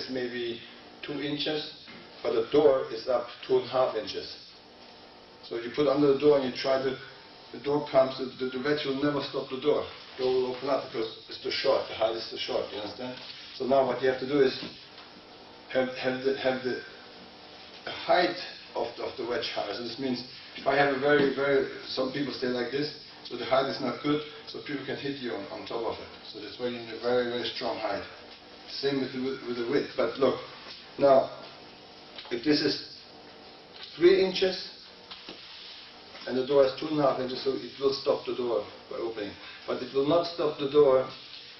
is maybe 2 inches, but the door is up 2.5 inches. So you put under the door and you try the door comes, the wedge will never stop the door. The door will open up because it's too short, the height is too short, you understand? So now what you have to do is have the height of the wedge higher. So this means if I have a some people stay like this, so the height is not good, so people can hit you on top of it. So that's why you need a very strong height. Same with the width. But look, now, if this is 3 inches, and the door is 2.5 inches, so it will stop the door by opening. But it will not stop the door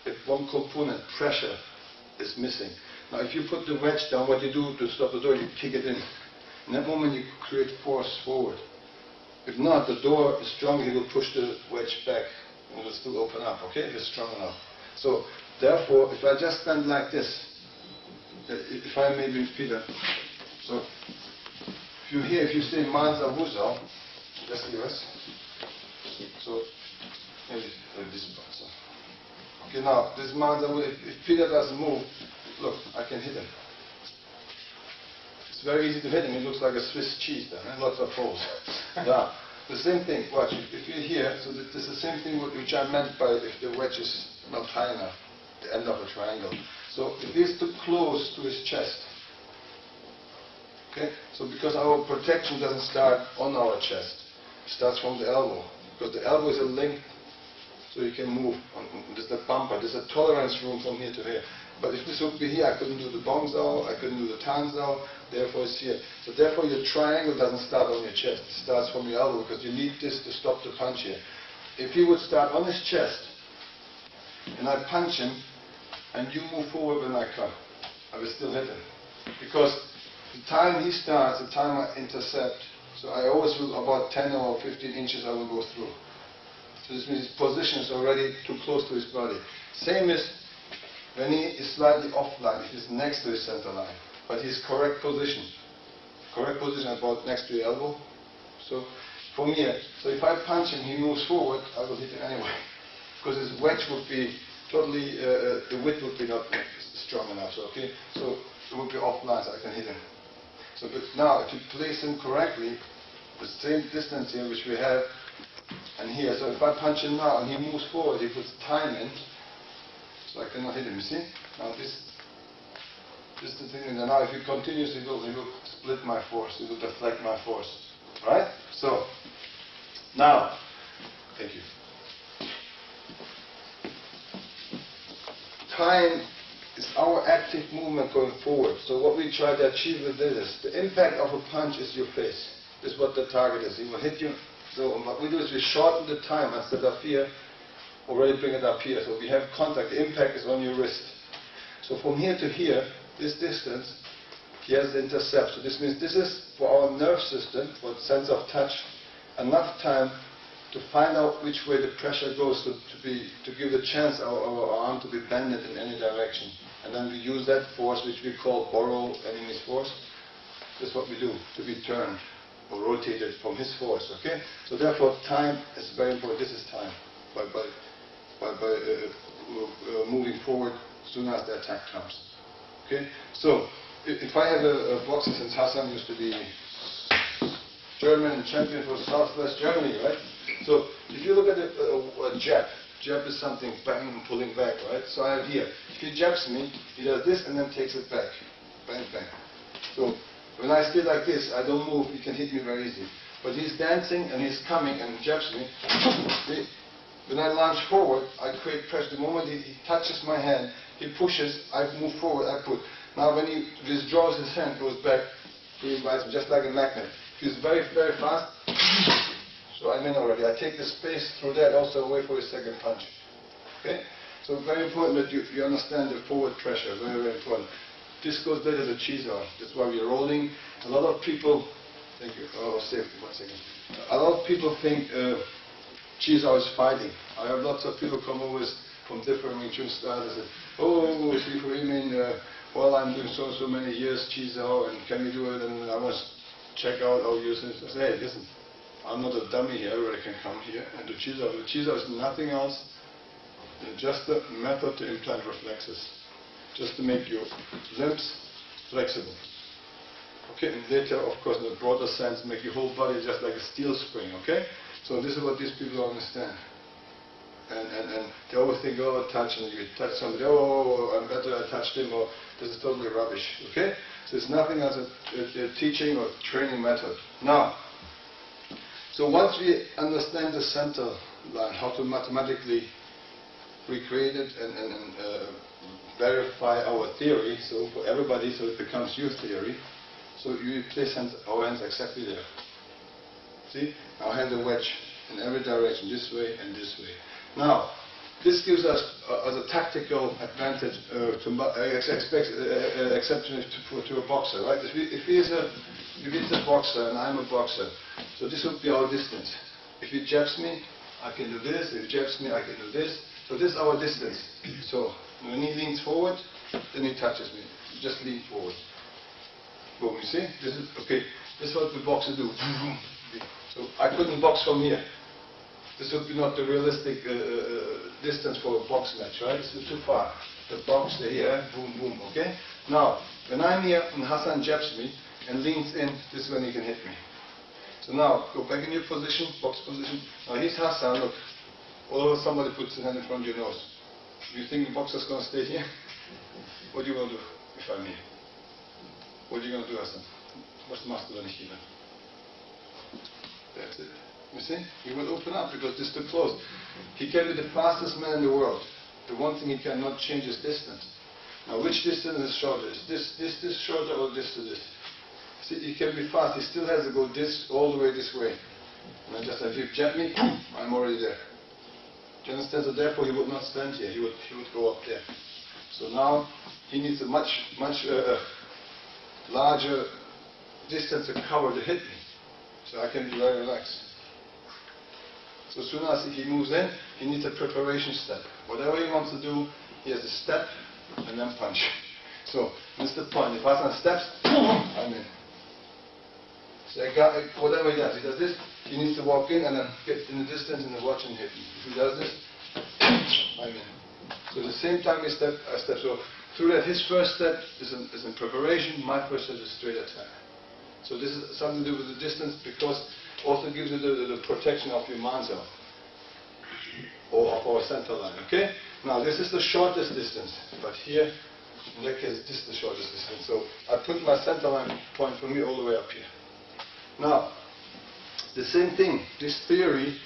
if one component, pressure, is missing. Now, if you put the wedge down, what you do to stop the door, you kick it in. In that moment, you create force forward. If not, the door is strong, it will push the wedge back, and it will still open up, okay, if it's strong enough. So, therefore, if I just stand like this, if I maybe feel it, so, if you say Mansa Wusao, that's the US. So, maybe this one. So. Okay, now, this Mansa Wusao, if Peter doesn't move, look, I can hit him. It's very easy to hit him. It looks like a Swiss cheese then, and lots of holes. Yeah. The same thing, watch, if you're here, so this is the same thing which I meant by if the wedge is not high enough, the end of a triangle. So if this is too close to his chest, okay, so because our protection doesn't start on our chest, it starts from the elbow, because the elbow is a length, so you can move. There's a bumper, there's a tolerance room from here to here. But if this would be here, I couldn't do the bong zao, I couldn't do the tan zao, therefore it's here. So therefore your triangle doesn't start on your chest, it starts from your elbow, because you need this to stop the punch here. If he would start on his chest, and I punch him, and you move forward when I come, I will still hit him. Because the time he starts, the time I intercept, so I always will about 10 or 15 inches I will go through. So this means his position is already too close to his body. Same as when he is slightly offline, he is next to his center line, but his correct position about next to your elbow. So from here, so if I punch him, he moves forward, I will hit him anyway, because his wedge would be totally, the width would be not strong enough. So okay, so it would be offline, so I can hit him. So but now, if you place him correctly, the same distance here which we have, and here. So if I punch him now and he moves forward, he puts time in. So I cannot hit him, you see? Now this is the thing, and now if he continues, he will split my force, he will deflect my force. Right? So, now, thank you. Time is our active movement going forward. So what we try to achieve with this is, the impact of a punch is your face. This is what the target is. He will hit you. So what we do is we shorten the time instead of here. Already bring it up here, so we have contact, the impact is on your wrist. So from here to here, this distance, he has the intercept. So this means this is for our nerve system, for the sense of touch, enough time to find out which way the pressure goes to give the chance our arm to be bended in any direction. And then we use that force which we call borrow enemy's force. This is what we do, to be turned or rotated from his force, okay? So therefore time is very important, this is time. By moving forward as soon as the attack comes. Okay? So, if I have a boxer, since Hassan used to be German champion for Southwest Germany, right? So, if you look at a jab is something bang, pulling back, right? So I have here, if he jabs me, he does this and then takes it back. Bang, bang. So, when I stay like this, I don't move, he can hit me very easy. But he's dancing and he's coming and jabs me. See? When I lunge forward, I create pressure. The moment he touches my hand, he pushes, I move forward, I put. Now when he withdraws his hand, goes back, he invites me, just like a magnet. If he's very fast, so I'm in already. I take the space through that, also wait for his second punch. Okay? So very important that you understand the forward pressure, very important. This goes better than Chi Sao. That's why we're rolling. A lot of people, thank you, save 1 second. A lot of people think, Chi Sao is fighting. I have lots of people come over from different Wing Chun styles and say, oh, see for Emin, well, I'm doing so many years Chi Sao, and can we do it? And I must check out how you use it. I say, hey, listen, I'm not a dummy here, where I can come here and do Chi Sao. The Chi Sao is nothing else than just a method to implant reflexes. just to make your limbs flexible. Okay, and later, of course, in the broader sense, make your whole body just like a steel spring, okay? So this is what these people don't understand. And they always think, oh, touch, and you touch somebody, oh, I'm better, I touched him, or this is totally rubbish, okay? So it's nothing as a teaching or training method. Now, so once we understand the center line, how to mathematically recreate it and verify our theory, so for everybody, so it becomes your theory. So you place our hands exactly there. See? Now I have the wedge in every direction, this way and this way. Now, this gives us as a tactical advantage exception to a boxer, right? If he is a boxer and I'm a boxer, so this would be our distance. If he jabs me, I can do this. If he jabs me, I can do this. So this is our distance. So when he leans forward, then he touches me. Just lean forward. Boom, you see? This is okay. This is what the boxers do. So I couldn't box from here. This would be not the realistic distance for a box match, right? This is too far. The box, the here, boom, boom, okay? Now, when I'm here and Hassan jabs me and leans in, this is when he can hit me. So now, go back in your position, box position. Now here's Hassan, look. All of a sudden somebody puts his hand in front of your nose. You think the boxer's going to stay here? What are you going to do if I'm here? What are you going to do, Hassan? Was machst du da nicht wieder? That's it. You see? He will open up because this is too close. He can be the fastest man in the world. The one thing he cannot change is distance. Now which distance is shorter? Is this shorter or this to this? See, he can be fast. He still has to go this all the way this way. And I just if you jab me, I'm already there. Do you understand? So therefore he would not stand here. He would go up there. So now he needs a much larger distance to cover to hit me. So I can be very relaxed. So as soon as he moves in, he needs a preparation step. Whatever he wants to do, he has a step and then punch. So this is the point. If Hassan steps, I'm in. So whatever he does this, he needs to walk in and then get in the distance and then watch and hit me. If he does this, I'm in. So at the same time I step. So through that, his first step is in preparation, my first step is straight attack. So this is something to do with the distance because also gives you the protection of your manza or of our center line, okay? Now this is the shortest distance, but here, in that case, this is the shortest distance. So I put my center line point from here all the way up here. Now, the same thing, this theory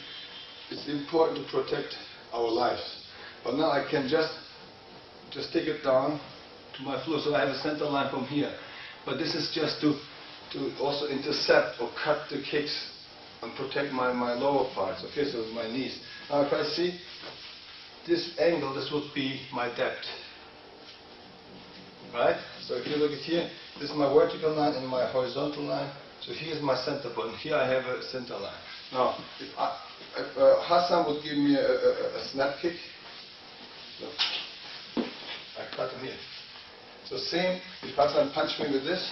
is important to protect our lives. But now I can just take it down to my floor, so I have a center line from here. But this is just to also intercept or cut the kicks and protect my lower parts, okay, so my knees. Now if I see this angle, this would be my depth. Right? So if you look at here, this is my vertical line and my horizontal line. So here's my center point. Here I have a center line. Now, if Hassan would give me a snap kick, look, I cut him here. So same, if Hassan punched me with this,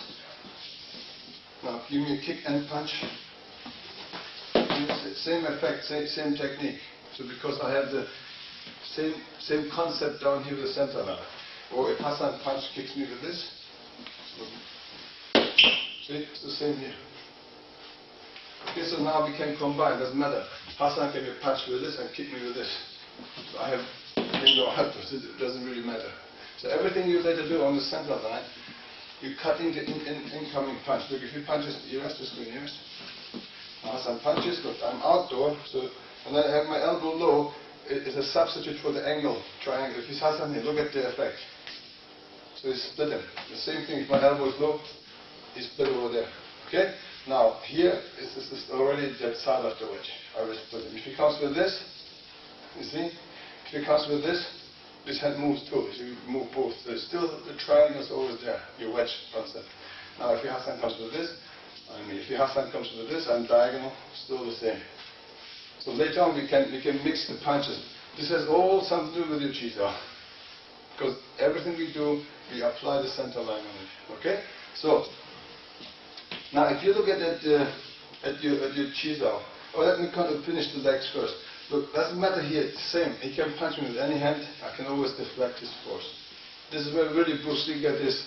now give me a kick and punch. Same effect, same technique. So because I have the same concept down here with the center line. Or if Hassan kicks me with this, see, it's the same here. Okay, so now we can combine, doesn't matter. Hassan can be punched with this and kick me with this. So I have finger outwards, it doesn't really matter. So everything you later do on the center line, you're cutting the incoming punch. Look, if he punches the ears, just go in ears. Hassan punches, look, I'm outdoor, so, and then I have my elbow low, it's a substitute for the angle triangle. If he's Hassan here, look at the effect. So he's split him. The same thing, if my elbow is low, he's split over there. Okay? Now, here is already that side of the wedge. I will split him. If he comes with this, you see? If he comes with this hand moves too. So you move both. There's still the triangle is always there, your wedge concept. Now, if your Hassan comes with this, if your Hassan comes with this, I'm diagonal, still the same. So later on, we can mix the punches. This has all something to do with your Chi Sao. Because everything we do, we apply the center line on it. Okay? So, now if you look at your Chi Sao, let me finish the legs first. Look, doesn't matter here, it's the same. He can punch me with any hand, I can always deflect his force. This is where really Bruce Lee got his